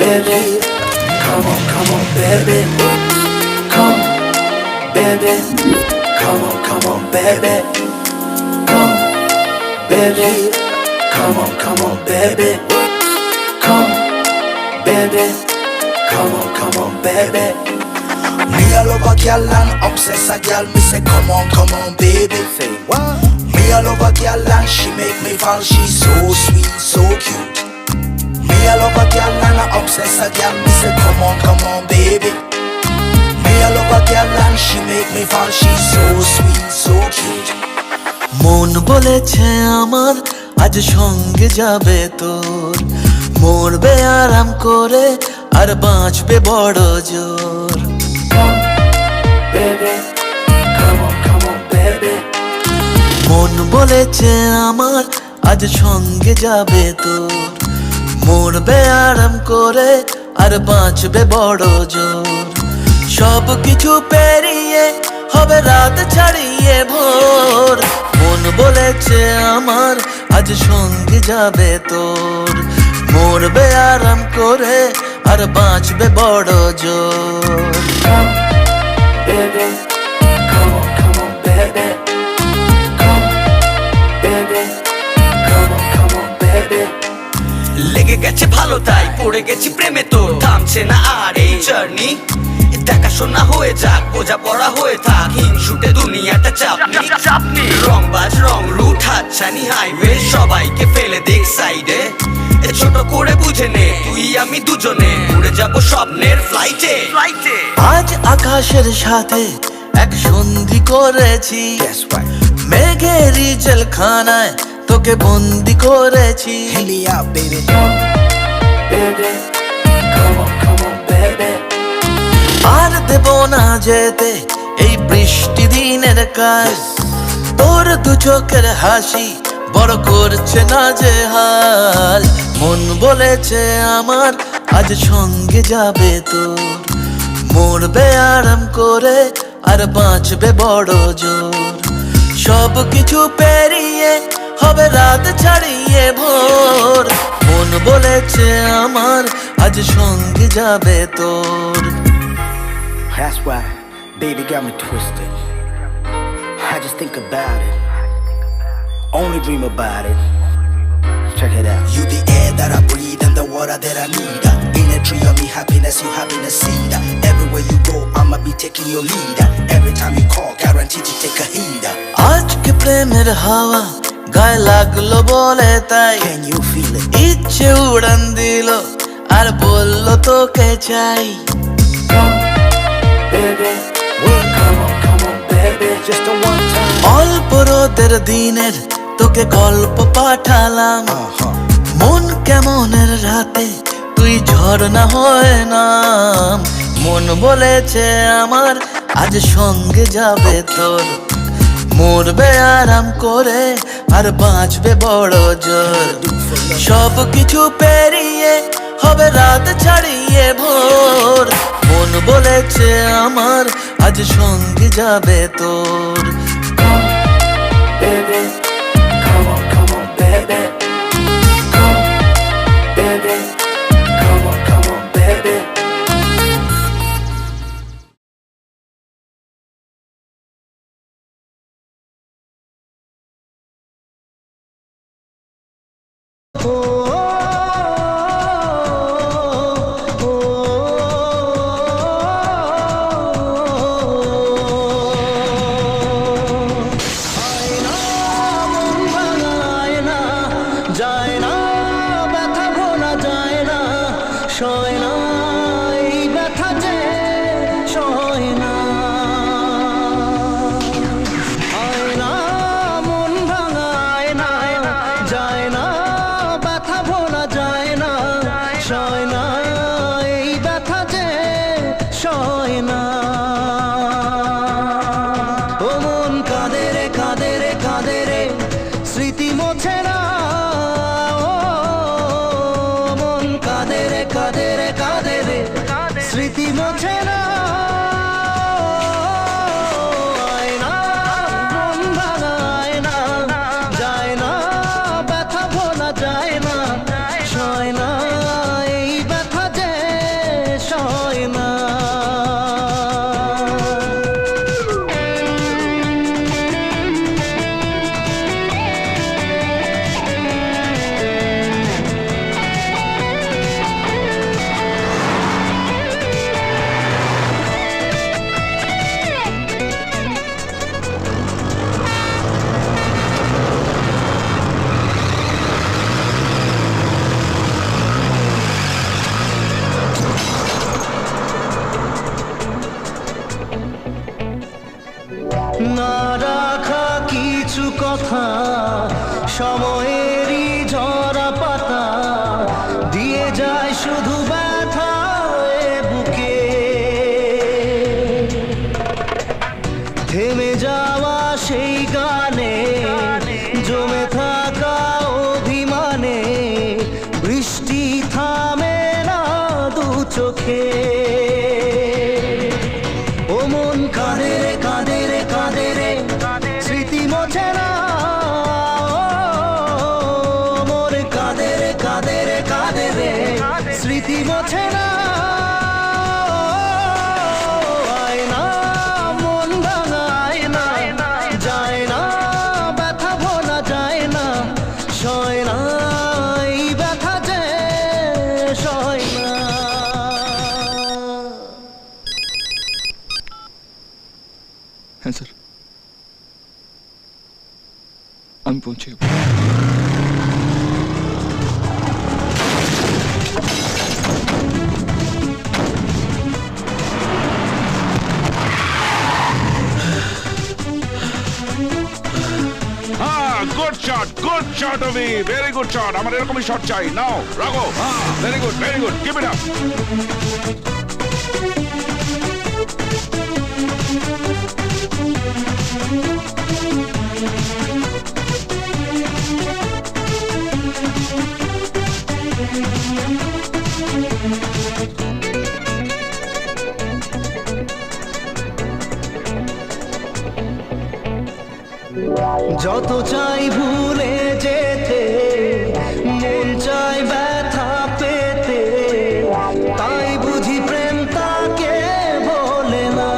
baby. Come on, baby. Come, baby. Come on, baby. Come, baby. Come on, baby. Come, baby. Come on, baby. Me all over girl and obsess a girl. Me say come on, baby. Say what? Me all over girl and she make me fall. She's so sweet, so cute. Me all over girl and I obsess a girl. Me say come on, baby. Me all over girl and she make me fall. She's so sweet, so cute. মন বলেছে আমার আজ সঙ্গে যাবে তোর, মরবে আরাম করে আর বাঁচবে বড় জোর। Come, baby. Come on, baby. মন বলেছে আমার আজ সঙ্গে যাবে তোর, মরবে আরাম করে আর বাঁচবে বড় জোর। সব কিছু পেরিয়ে হবে রাত ছাড়িয়ে ভোর। মন বলেছে আমার আজ সঙ্গে যাবে তোর, মরবে আরাম করে আর বাঁচবে বড় জোর। Come, baby. Come on, baby. Come, baby. Come on, baby. লেগে গেছে ভালো তাই পড়ে গেছি প্রেমে, তোর থামছে না আর এই জার্নি। দেখাশোনা হয়ে যাক, বোঝা পড়া হয়ে থাক, হিংসুটে দুনিয়াটা চাপনি। রংবাজ রং রুট হাতছানি হাইওয়ে, সবাইকে ফেলে দেখ সাইডে। ছোট করে বুঝে নে তুই আমি দুজনে উড়ে যাব স্বপ্নের ফ্লাইটে। আজ আকাশের সাথে এক সন্ধি করেছি, That's right. মেঘেরই জেলখানায় তোকে বন্দি করেছি। Hit me out, baby. Come, baby. Come on, baby. আর দেব না যেতে এই বৃষ্টি দিনের কাজ, তোর দু চোখের হাসি বড় করছে না যে হাল। মন বলেছে আমার আজ সঙ্গে যাবে তোর, মরবে আরাম করে আর বাঁচবে বড় জোর। সব কিছু পেরিয়ে হবে রাত ছাড়িয়ে ভোর। মন বলেছে আমার আজ সঙ্গে যাবে তোর। That's why baby got me twisted. I just think about it, only dream about it. Check it out. You the air that I breathe and the water that I need. In a tree of me happiness, you having a seed. Everywhere you go, I'ma be taking your lead. Every time you call, guaranteed to take a heed. আজকে প্রেমের হাওয়া গায়ে লাগলো বলে তাই, Can you feel it? ইচ্ছে উড়ান দিল আর বললো তোকে চাই। Come, baby. Come on, baby. Just a one time. অল্প রোদের দিনের তোকে গল্প পাঠালাম, মন কেমনের রাতে তুই ঝর্ণা হয় নাম। মন বলেছে আমার আজ সঙ্গে যাবে তোর, মরবে আরাম করে আর বাঁচবে বড় জোর। সব কিছু পেরিয়ে হবে রাত ছাড়িয়ে ভোর। মন বলেছে আমার আজ সঙ্গে যাবে তোর। Come, baby. Come on, baby. Come, baby. Come on, baby. কথা সময়েরই ঝরা পাতা দিয়ে যায় শুধু ব্যথা এ বুকে থেমে যাওয়া সেই গানে জমে থাকা অভিমানে বৃষ্টি থামে না দু চোখে ও মন কাঁদে রে কাঁদে রে কাঁদে রে স্মৃতি মোছে না ও মোর কাঁদে রে কাঁদে রে কাঁদে রে স্মৃতি মোছে না আয় না মন ভাঙায় না যায় না ব্যথা ভোলা যায় না সয় না এই ব্যথা যে সয় না। হ্যাঁ স্যার, আমি পৌঁছে যাবো। গুড শট অফি, ভেরি গুড শট। আমার এরকমই শট চাই। নাও রাখো। Very good, very good, keep it up. যত চাই ভুলে যেতে মন চাই ব্যথা পেতে তাই বুঝি প্রেম তাকে বলে না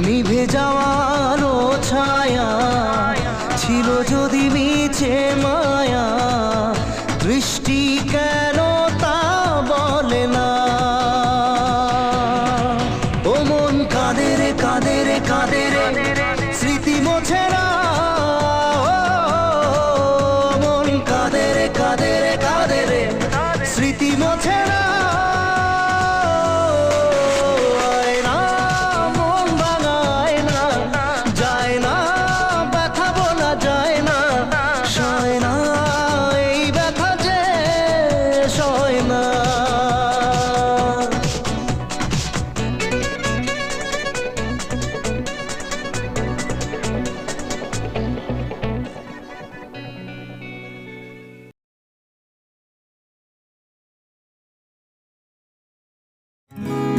নিভে যাওয়ার ছায়া ছিল যদি মিছে মায়া দৃষ্টি কেন তা বলে না ও মন কাঁদে রে কাঁদে রে কাঁদে রে স্মৃতি মোছে না ও মন কাঁদে রে কাঁদে রে কাঁদে রে স্মৃতি মোছে না আয় না মন ভাঙায় না যায় না ব্যথা বলা যায় না সয় না এই ব্যথা যে সয় না।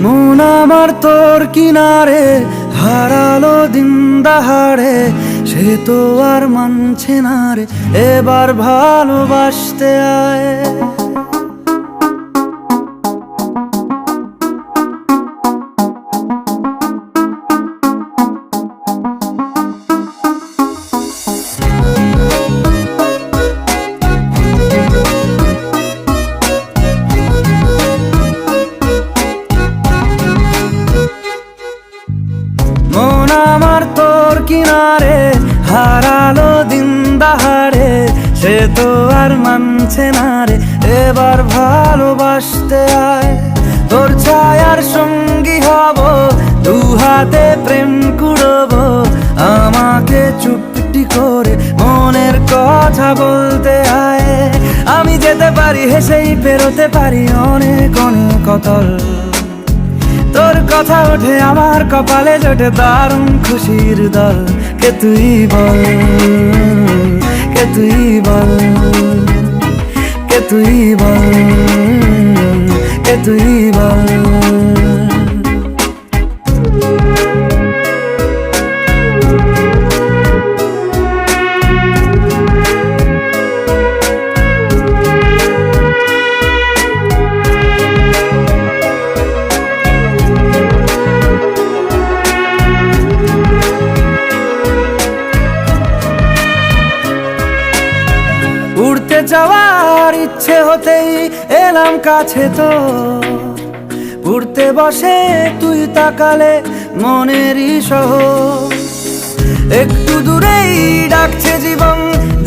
মন আমার তোর কিনারে হারালো দিন দাহাড়ে সে তো আর মানছে না রে এবার ভালোবাসতে আয় মন আমার তোর কিনারে হারালো দিন দাহাড়ে সে তো আর মানছে না রে এবার ভালোবাসতে আয় তোর ছায়ার সঙ্গী হব দু হাতে প্রেম কুড়বো আমাকে চুপটি করে মনের কথা বলতে আয় আমি যেতে পারি হেসেই পেরোতে পারি অনেক অনেক অতল তোর কথা ওঠে আমার কপালে জোটে দারুণ খুশির দল কে তুই বল কে তুই বল কে তুই বল কে তুই বল উড়তে যাওয়ার ইচ্ছে হতেই এলাম কাছে তো উড়তে বসে তুই তাকালে মনেরই শহর একটু দূরেই ডাকছে জীবন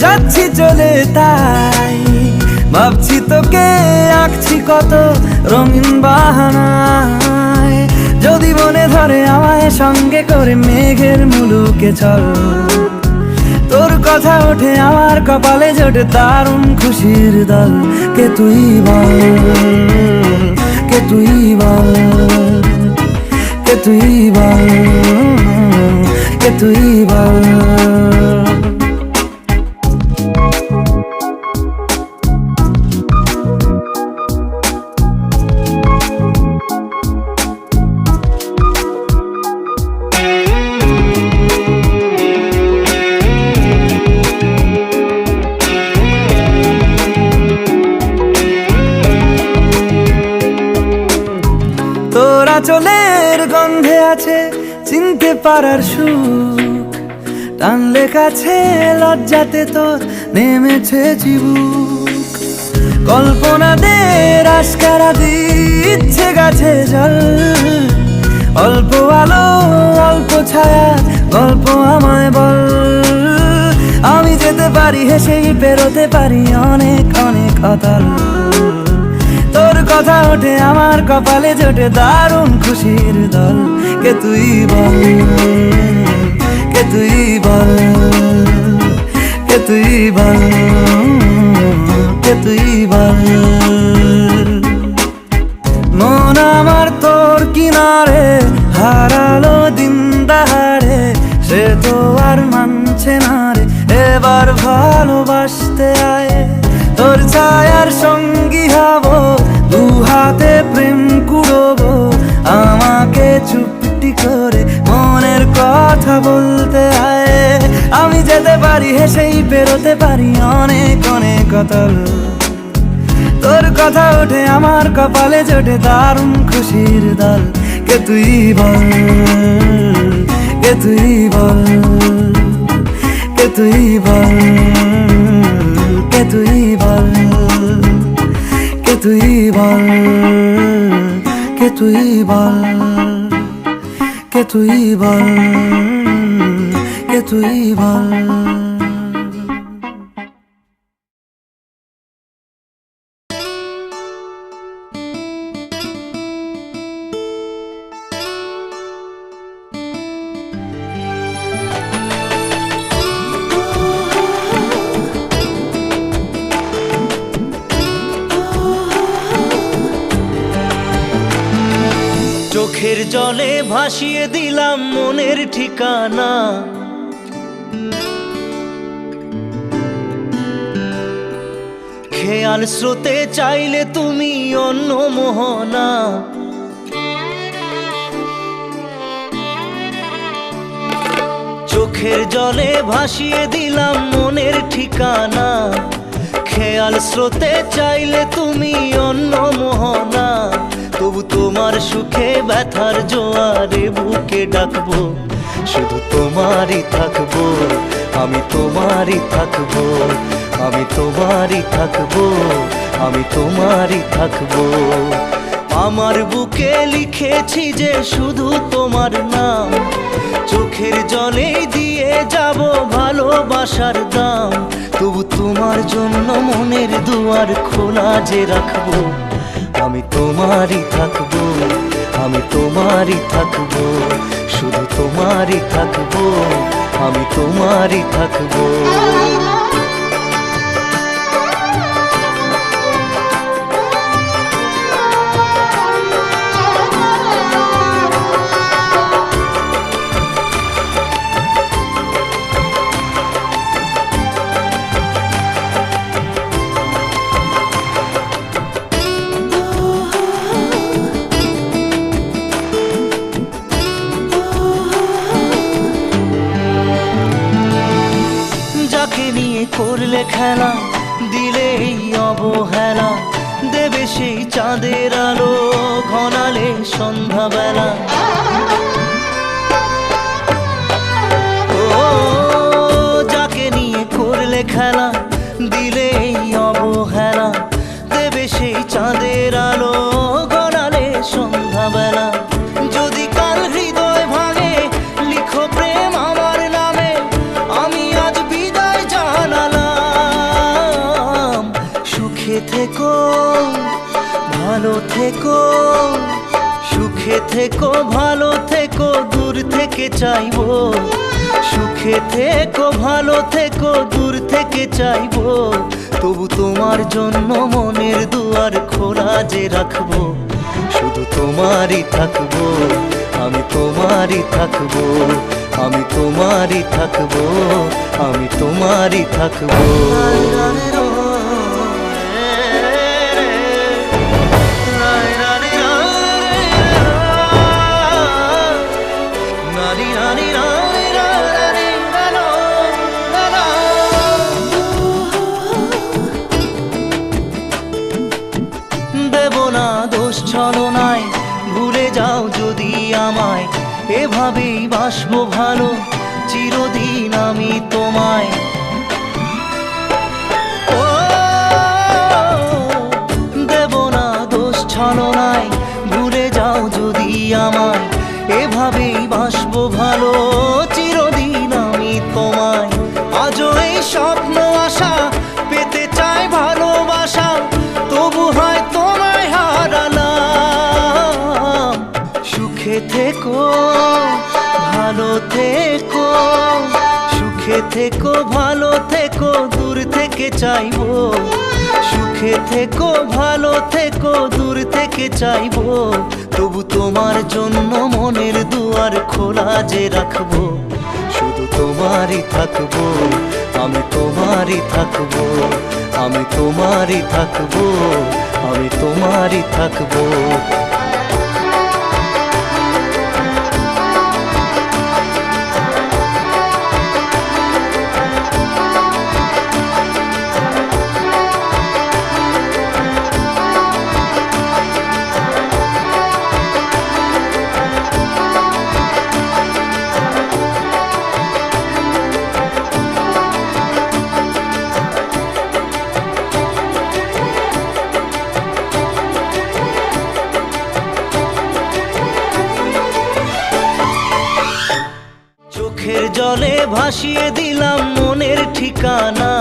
যাচ্ছি চলে তাই ভাবছি তোকে আঁকছি কত রঙিন বাহানায় যদি মনে ধরে আমায় সঙ্গে করে মেঘের মুলুকে চল, তোর কথা ওঠে আমার কপালে জোটে দারুণ খুশির দল। কে তুই বল, কে তুই বল, কে তুই বল, কে তুই বল। তোরা চলের গন্ধে আছে চিনতে পারার সুখ, টানলে কাছে লজ্জাতে তোর নেমেছে চিবুক। কল্পনাদের আশকারা দিচ্ছে গাছে জল, অল্প আলো অল্প ছায়া গল্প আমায় বল। আমি যেতে পারি হেসেই পেরোতে পারি অনেক অনেক অতল, তোর কথা ওঠে আমার কপালে জোটে দারুণ খুশির দল। কে তুই বল, কে তুই বল, কে তুই বল, কে তুই বল। মন আমার তোর কিনারে হারালো দিন দাহাড়ে, সে তো আর মানছে না রে এবার ভালোবাসতে আয়। তোর ছায়ার সঙ্গী হব, দু হাতে প্রেম কুড়বো, আমাকে চুপটি করে মনের কথা বলতে আয়। আমি যেতে পারি হেসেই পেরোতে পারি অনেক অনেক অতল, তোর কথা ওঠে আমার কপালে জোটে দারুণ খুশির দল। কে তুই বল, কে তুই বল, কে তুই বল, কে তুই বল, কে তুই বল, কে তুই বল, কে তুই বল, কে তুই বল। চোখের জলে ভাসিয়ে দিলাম মনের ঠিকানা, খেয়াল স্রোতে চাইলে তুমি অন্য মোহনা। চোখের জলে ভাসিয়ে দিলাম মনের ঠিকানা, খেয়াল স্রোতে চাইলে তুমি অন্য মোহনা। তবু তোমার সুখে ব্যথার জোয়ারে বুকে ডাকবো, শুধু তোমারই থাকবো, আমি তোমারই থাকবো, আমি তোমারই থাকবো, আমি তোমারই থাকবো। আমার বুকে লিখেছি যে শুধু তোমার নাম, চোখের জলে দিয়ে যাব ভালোবাসার দাম। তবু তোমার জন্য মনের দুয়ার খোলা যে রাখবো, আমি তোমারই থাকবো, আমি তোমারই থাকবো, শুধু তোমারই থাকবো, আমি তোমারই থাকবো। করলে খেলা দিলে এই অবহেলা, দেবে সেই চাঁদের আলো ঘনালে সন্ধ্যাবেলা। ও যাকে নিয়ে করলে খেলা দিলে এই অবহেলা, দেবে সেই চাঁদের আলো ঘনালে সন্ধ্যাবেলা। যদি কাল হৃদয় ভাঙে লিখো প্রেম আমার নামে, আমি আজ বিদায় জানালাম। সুখে থেকো ভালো থেকো, সুখে সুখে থেকো ভালো থেকো দূর থেকে চাইবো, সুখে থেকো ভালো থেকো দূর থেকে চাইবো, তবু তোমার জন্য মনের দুয়ার খোলা যে রাখবো, শুধু তোমারই থাকবো, আমি তোমারই থাকবো, আমি তোমারই থাকবো, আমি তোমারই থাকবো। দেব না দোষ ছলনায়, ভুলে যাও যদি আমায়, এভাবেই বাসবো ভালো চিরদিন আমি তোমায়। ও দেব না দোষ ছলনায়, ভুলে যাও যদি আমায়, এভাবেই বাসবো ভালো চিরদিন আমি তোমায়। আজও এই স্বপ্ন আশা পেতে চাই ভালোবাসা, তবু হয় তোমায় হারালাম। সুখে থেকো ভালো থেকো, সুখে থেকো ভালো থেকো দূর থেকে চাইবো, সুখে থেকো ভালো থেকো দূর থেকে চাইবো, তবু তোমার জন্য মনের দুয়ার খোলা যে রাখবো, শুধু তোমারই থাকবো, আমি তোমারই থাকবো, আমি তোমারই থাকবো, আমি তোমারই থাকবো। চোখের জলে ভাসিয়ে দিলাম মনের ঠিকানা,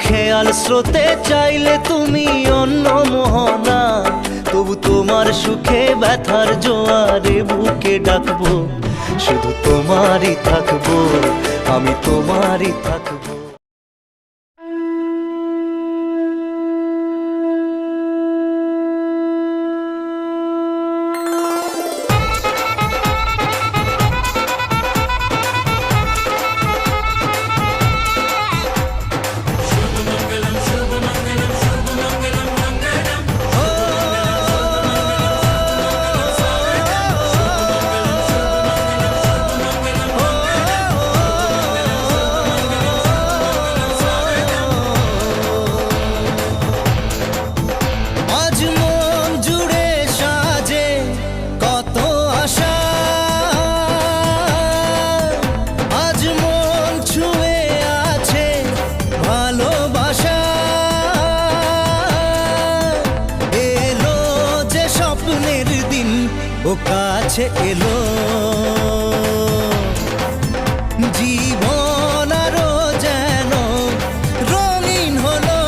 খেয়াল স্রোতে চাইলে তুমি অন্য মোহনা, তবু তোমার সুখে ব্যথার জোয়ারে বুকে ডাকবো, শুধু তোমারই থাকবো, আমি তোমারই থাকবো। ও কাছে এলো, জীবন আরো যেন রঙিন হলো।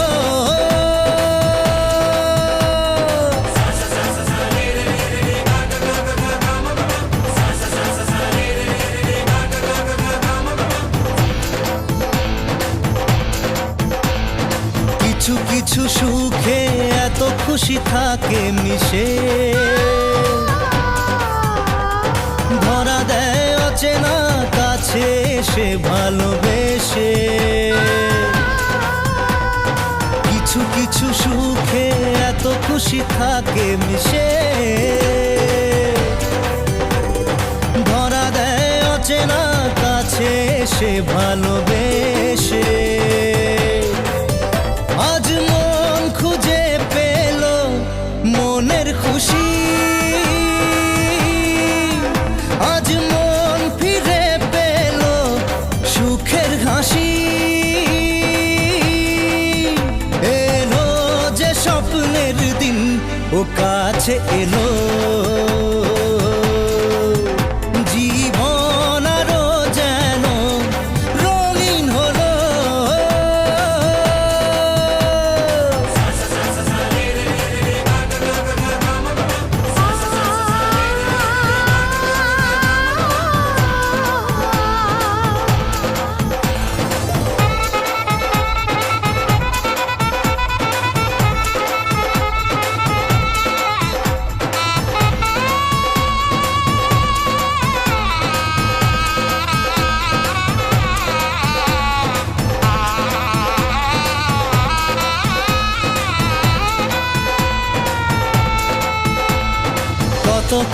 কিছু কিছু সুখে এত খুশি থাকে মিশে, ধরা দেয় অচেনা কাছে এসে ভালোবেসে। কিছু কিছু সুখে এত খুশি থাকে মিশে, ধরা দেয় অচেনা কাছে এসে ভালোবেসে। আজ মন খুঁজে পেল মনের খুশি, আজ মন ফিরে পেল সুখের হাসি। এলো যে স্বপ্নের দিন ও কাছে এলো, জীবন আরো যেন রঙিন হলো।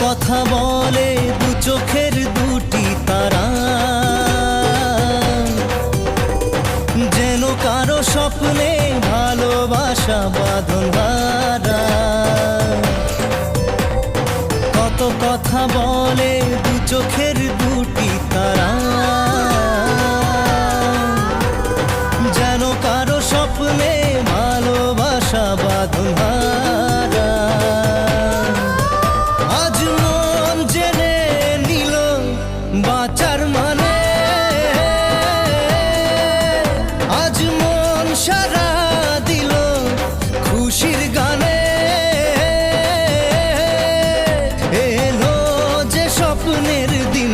কথা বলে দু চোখের দুটি তারা, যেন কারো স্বপ্নে ভালোবাসা বাঁধন হারা। কত কথা বলে দু চোখের দুটি তারা, যেন কারো স্বপ্নে ভালোবাসা বাঁধন হারা। আজ মন জেনে নিল বাঁচার মানে, আজ মন সারা দিল খুশির গানে। এলো যে স্বপ্নের দিন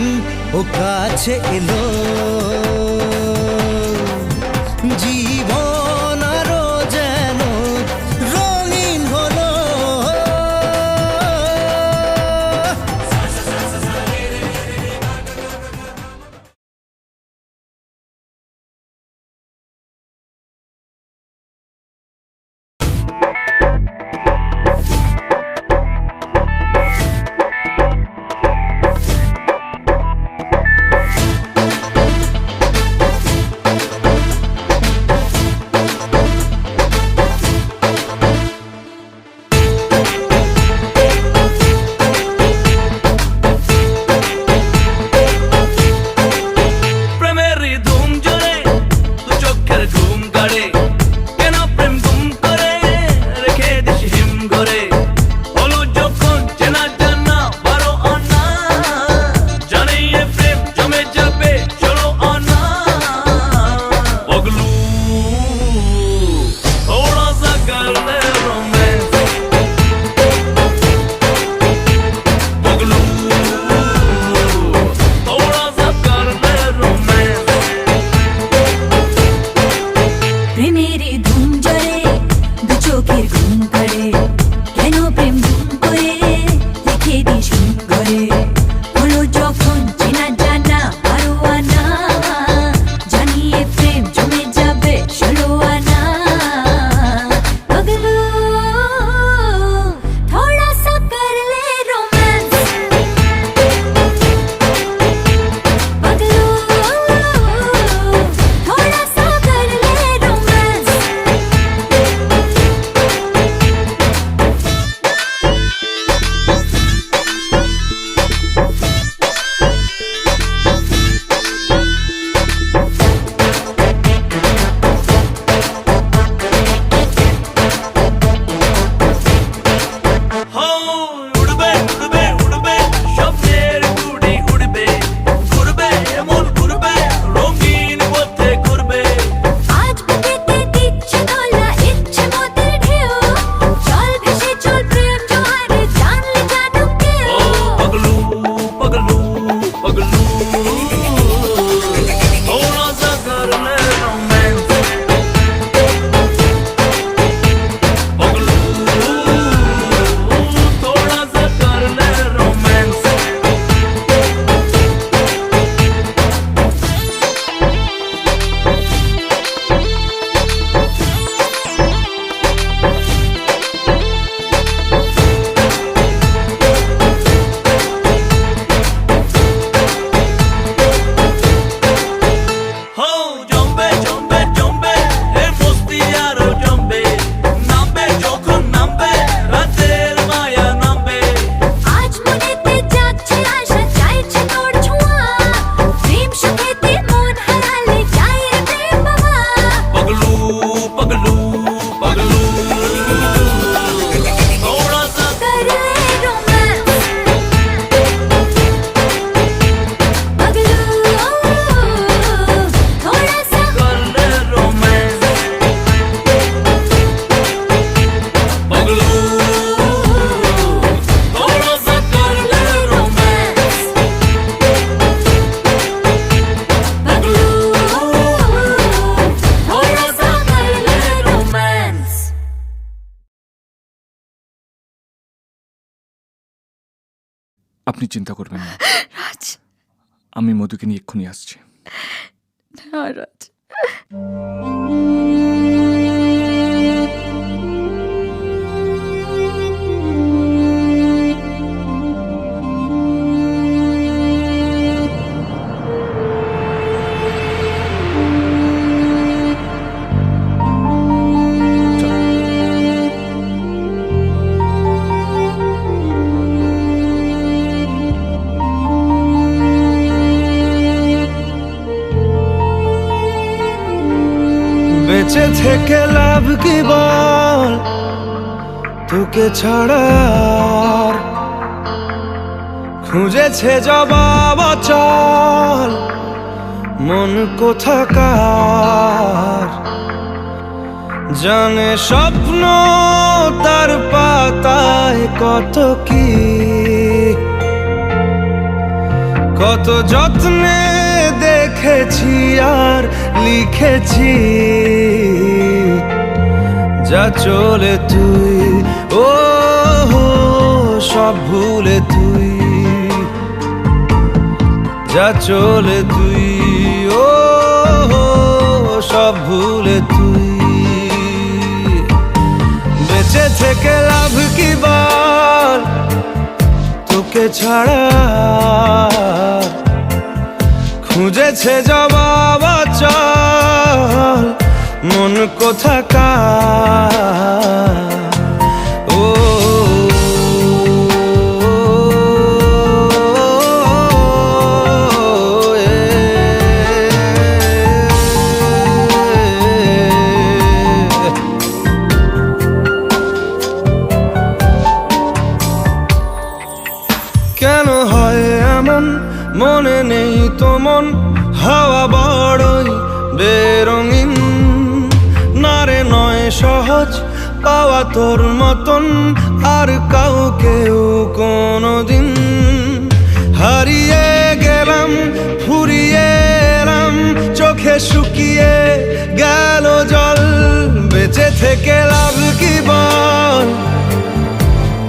ও কাছে এলো, জীবন আরো যেন রঙিন হলো। আপনি চিন্তা করবেন না, রাজ। আমি মধুকে নিয়ে এক্ষুনি আসছি। না রাজ, বেঁচে থেকে লাভ কি বল, তোকে ছাড়া আর খুঁজেছে জবাব অচল মন কোথাকার। জানে স্বপ্ন তার পাতায় কত কি, কত যত্নে দেখেছি আর লিখেছি। যা চলে তুই ও সব ভুলে তুই, যা চলে তুই ও সব ভুলে তুই। বেঁচে থেকে লাভ কি বল, তোকে ছাড়া খুঁজেছে জবাব অচল মন কোথাকার। ও কেন হয় এমন মনে নেই তো মন, হাওয়া বড়ই বেরঙিন। নারে নয় সহজ পাওয়া তোর মতন আর কাউকেও কোনোদিন। হারিয়ে গেলাম ফুরিয়ে এলাম, চোখে শুকিয়ে গেল জল। বেঁচে থেকে লাভ কি বল,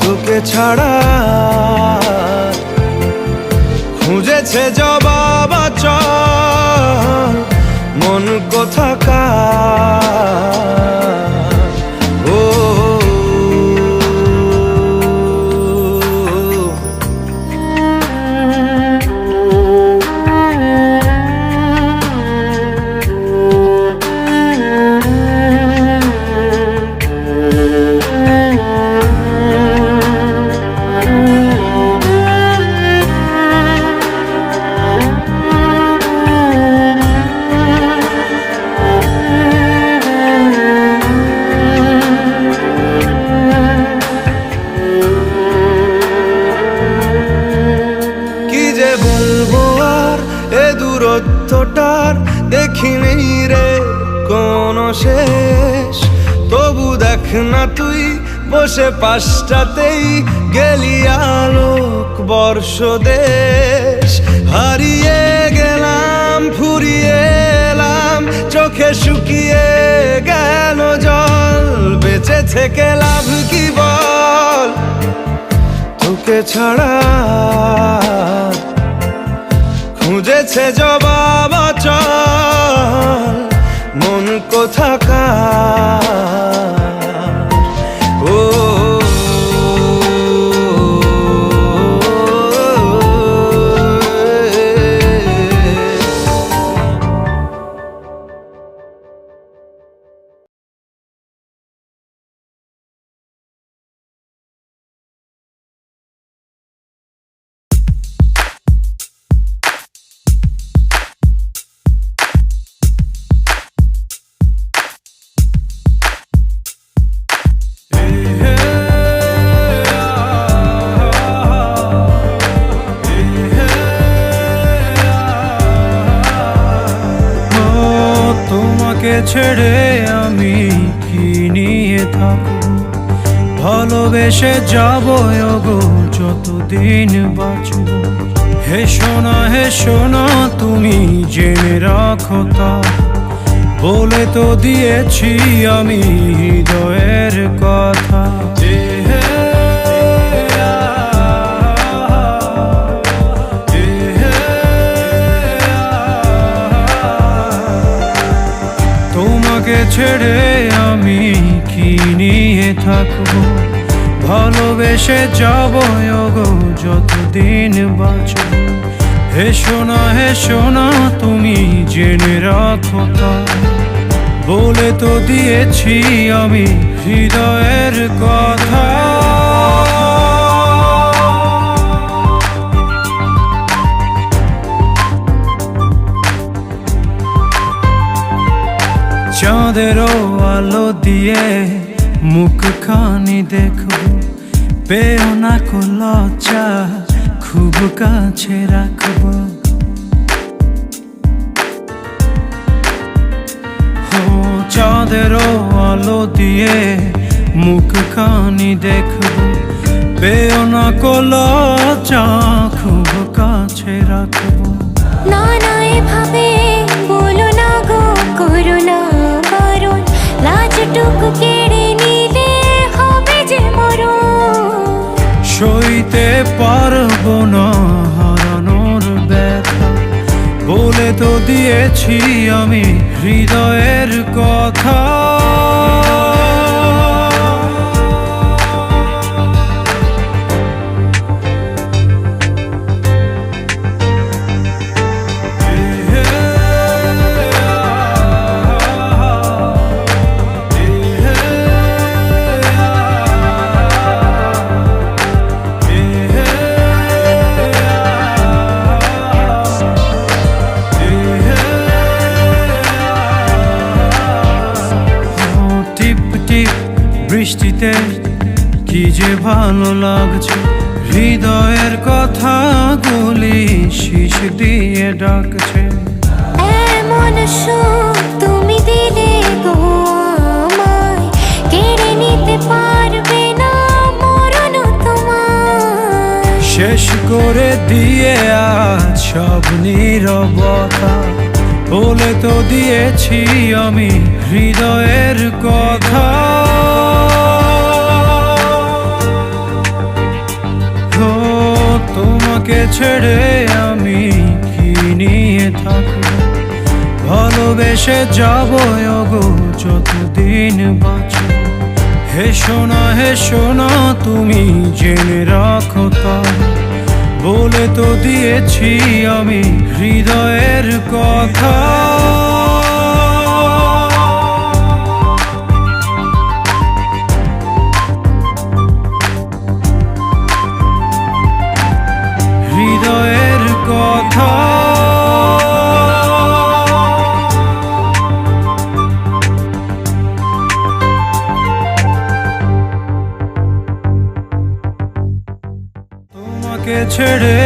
তোকে ছাড়া খুঁজেছে জবাব অচল মন কোথাকার। ও দূরত্বটার দেখি নেই রে কোনো শেষ। তবু দেখ না তুই বসে পাশটাতেই গেলি আলোক বর্ষ দেশ। হারিয়ে গেলাম ফুরিয়ে এলাম, চোখে শুকিয়ে গেল জল। বেঁচে থেকে লাভ কি বল, তোকে ছাড়া খুঁজেছে জবাব অচল মন কোথাকার। ও ছেড়ে আমি কি নিয়ে থাকব, ভালোবেসে যাব গো যতদিন বাঁচব। হেসো না তুমি জেনে রাখো তা, বলে তো দিয়েছি আমি হৃদয়ের কথা। তোমাকে ছেড়ে আমি কি নিয়ে থাকবো, ভালোবেসে যাব গো যতদিন বাঁচব। হেসো না তুমি জেনে রাখো তা, বলে তো দিয়েছি আমি হৃদয়ের কথা। চাঁদেরও আলো দিয়ে মুখখানি দেখব, পেও না কো লজ্জা, খুব কাছে রাখব। ও চাঁদেরও আলো দিয়ে মুখখানি দেখব, পেও না কো লজ্জা, খুব কাছে রাখব। না না এভাবে বলো না গো, করো না বারণ, লাজটুকু কেড়ে নিলে হবে যে মরণ। সইতে পারবো না হারানোর ব্যথা, বলে তো দিয়েছি আমি হৃদয়ের কথা। বৃষ্টিতে কি যে ভালো লাগছে, হৃদয়ের কথাগুলি শিশ দিয়ে ডাকছে। এমন সুখ তুমি দিলে গো আমায়, কেড়ে নিতে পারবে না মরণ তোমার। শেষ করে দিয়ে আজ সব নীরবতা, বলে তো দিয়েছি আমি হৃদয়ের কথা। ও তোমাকে ছেড়ে আমি কি নিয়ে থাকবো, ভালোবেসে যাবো গো যতদিন বাঁচব। হেসো না তুমি জেনে রাখো তা, বলে তো দিয়েছি আমি হৃদয়ের কথা। হৃদয়ের কথা। তোমাকে ছেড়ে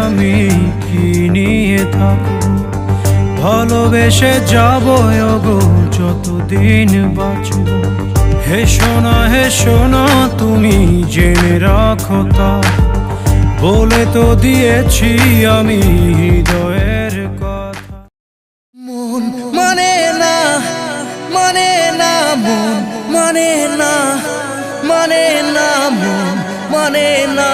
আমি কি নিয়ে থাকবো, ভালোবেসে যাবো গো যতদিন বাঁচব। হেসো না তুমি জেনে রাখো তা, বলে তো দিয়েছি আমি হৃদয়ের কথা। মন মানে না, মানে না, মন মানে না, মানে না, মন মানে না।